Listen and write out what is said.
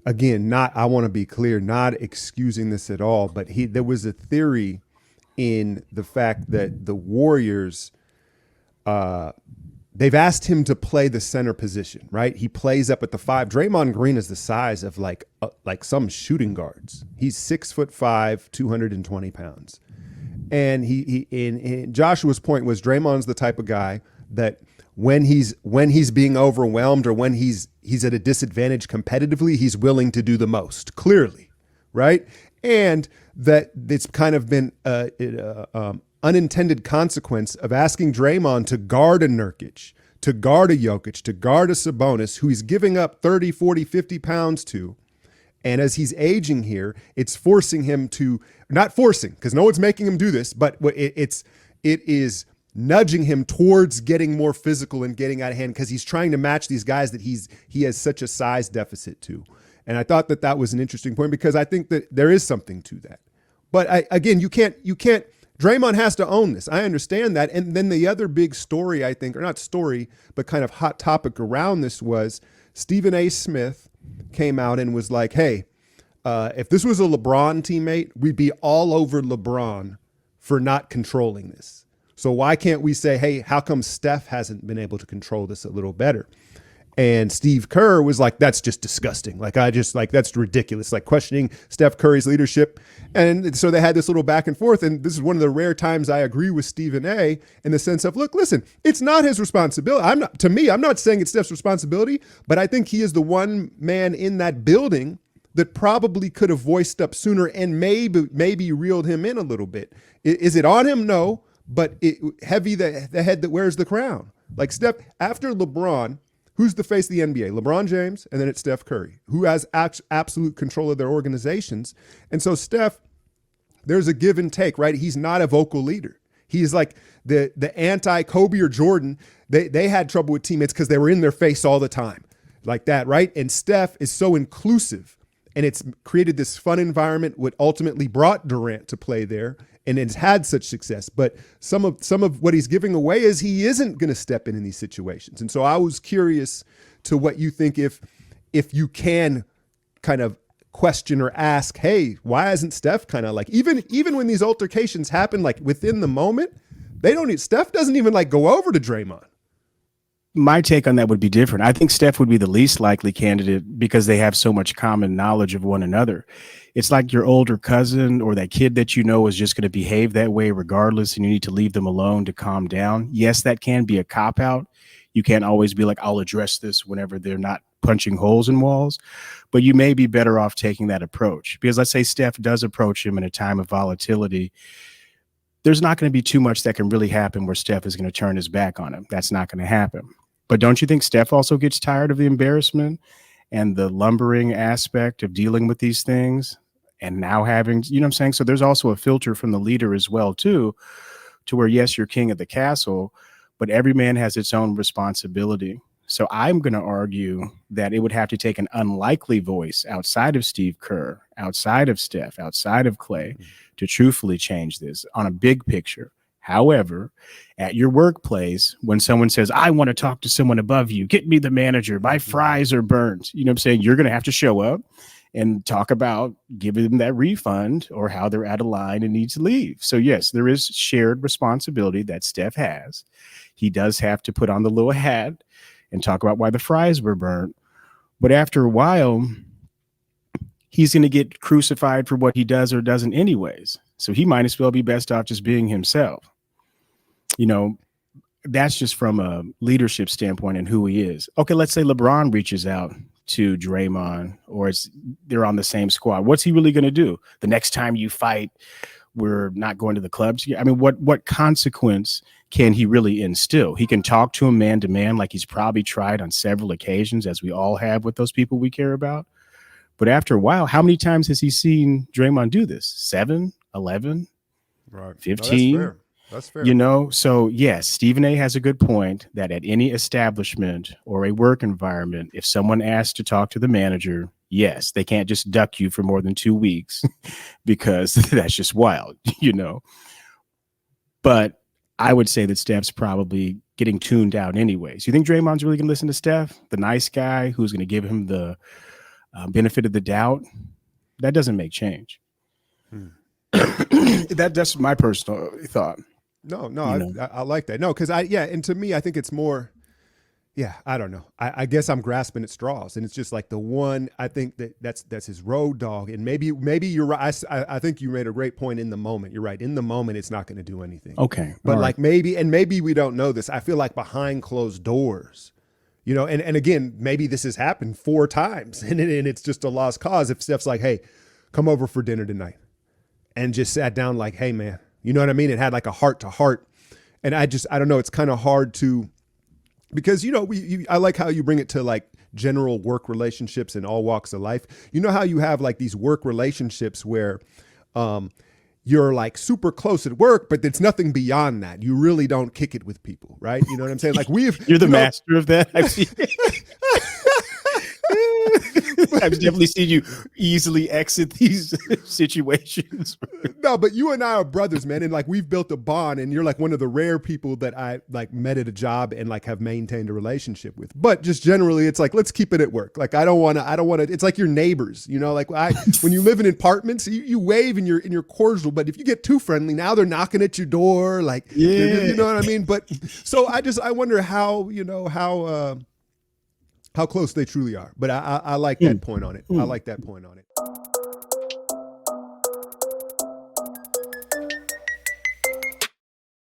again, not, I want to be clear, not excusing this at all, but there was a theory in the fact that the Warriors, they've asked him to play the center position, right? He plays up at the five. Draymond Green is the size of like some shooting guards. He's 6'5", 220 pounds. And he in Joshua's point was Draymond's the type of guy that when he's being overwhelmed or when he's at a disadvantage competitively, he's willing to do the most, clearly, right? And that it's kind of been unintended consequence of asking Draymond to guard a Nurkic, to guard a Jokic, to guard a Sabonis, who he's giving up 30, 40, 50 pounds to. And as he's aging here, it's forcing him to, not forcing, because no one's making him do this, but it is nudging him towards getting more physical and getting out of hand because he's trying to match these guys that he has such a size deficit to. And I thought that was an interesting point because I think that there is something to that. But again, you can't, Draymond has to own this. I understand that. And then the other big story, I think, or not story, but kind of hot topic around this was Stephen A. Smith came out and was like, hey, if this was a LeBron teammate, we'd be all over LeBron for not controlling this. So why can't we say, hey, how come Steph hasn't been able to control this a little better? And Steve Kerr was like, that's just disgusting. That's ridiculous. Like questioning Steph Curry's leadership. And so they had this little back and forth. And this is one of the rare times I agree with Stephen A. in the sense of, look, listen, it's not his responsibility. I'm not saying it's Steph's responsibility, but I think he is the one man in that building that probably could have voiced up sooner and maybe reeled him in a little bit. Is it on him? No, but heavy the head that wears the crown. Like Steph, after LeBron, who's the face of the NBA? LeBron James, and then it's Steph Curry, who has absolute control of their organizations. And so Steph, there's a give and take, right? He's not a vocal leader. He's like the anti-Kobe or Jordan. They had trouble with teammates because they were in their face all the time, like that, right? And Steph is so inclusive, and it's created this fun environment, what ultimately brought Durant to play there, and it's had such success. But some of what he's giving away is he isn't going to step in these situations. And so I was curious to what you think if you can kind of question or ask, hey, why isn't Steph kind of like, even when these altercations happen, like within the moment, Steph doesn't even like go over to Draymond. My take on that would be different. I think Steph would be the least likely candidate because they have so much common knowledge of one another. It's like your older cousin or that kid that you know is just going to behave that way regardless, and you need to leave them alone to calm down. Yes, that can be a cop-out. You can't always be like, I'll address this whenever they're not punching holes in walls. But you may be better off taking that approach because let's say Steph does approach him in a time of volatility. There's not going to be too much that can really happen where Steph is going to turn his back on him. That's not going to happen. But don't you think Steph also gets tired of the embarrassment and the lumbering aspect of dealing with these things and now having, you know what I'm saying? So there's also a filter from the leader as well, too, to where, yes, you're king of the castle, but every man has its own responsibility. So I'm going to argue that it would have to take an unlikely voice outside of Steve Kerr, outside of Steph, outside of Clay to truthfully change this on a big picture. However, at your workplace, when someone says, I want to talk to someone above you, get me the manager, my fries are burnt, you know what I'm saying? You're going to have to show up and talk about giving them that refund or how they're out of line and need to leave. So yes, there is shared responsibility that Steph has. He does have to put on the little hat and talk about why the fries were burnt. But after a while, he's going to get crucified for what he does or doesn't anyways. So he might as well be best off just being himself. You know, that's just from a leadership standpoint and who he is. Okay, let's say LeBron reaches out to Draymond or they're on the same squad. What's he really going to do? The next time you fight, we're not going to the clubs. I mean, what consequence can he really instill? He can talk to him man to man like he's probably tried on several occasions, as we all have with those people we care about. But after a while, how many times has he seen Draymond do this? 7, 11, right. 15? No, that's fair. You know, so yes, Stephen A. has a good point that at any establishment or a work environment, if someone asks to talk to the manager, yes, they can't just duck you for more than 2 weeks because that's just wild, you know. But I would say that Steph's probably getting tuned out anyways. You think Draymond's really going to listen to Steph, the nice guy who's going to give him the benefit of the doubt, that doesn't make change. That's my personal thought. No, I like that. No, because and to me, I think it's more. Yeah, I don't know. I guess I'm grasping at straws, and it's just like the one. I think that's his road dog, and maybe you're right. I think you made a great point in the moment. You're right. In the moment, it's not going to do anything. Okay, but all like right. maybe we don't know this. I feel like behind closed doors, and again, maybe this has happened 4 times, and it's just a lost cause. If Steph's like, hey, come over for dinner tonight, and just sat down like, hey man, you know what I mean? It had like a heart to heart, and I don't know. It's kind of hard to. Because, I like how you bring it to like general work relationships in all walks of life. You know how you have like these work relationships where you're like super close at work, but it's nothing beyond that. You really don't kick it with people, right? You know what I'm saying? Like you're the master of that. I've seen I've definitely seen you easily exit these situations. No, but you and I are brothers, man. And like we've built a bond, and you're like one of the rare people that I like met at a job and like have maintained a relationship with. But just generally, it's like, let's keep it at work. Like I don't want to, it's like your neighbors, like when you live in apartments, you wave and you're cordial, but if you get too friendly, now they're knocking at your door. Like, you know what I mean? But so I wonder how close they truly are. But I like that point on it. I like that point on it.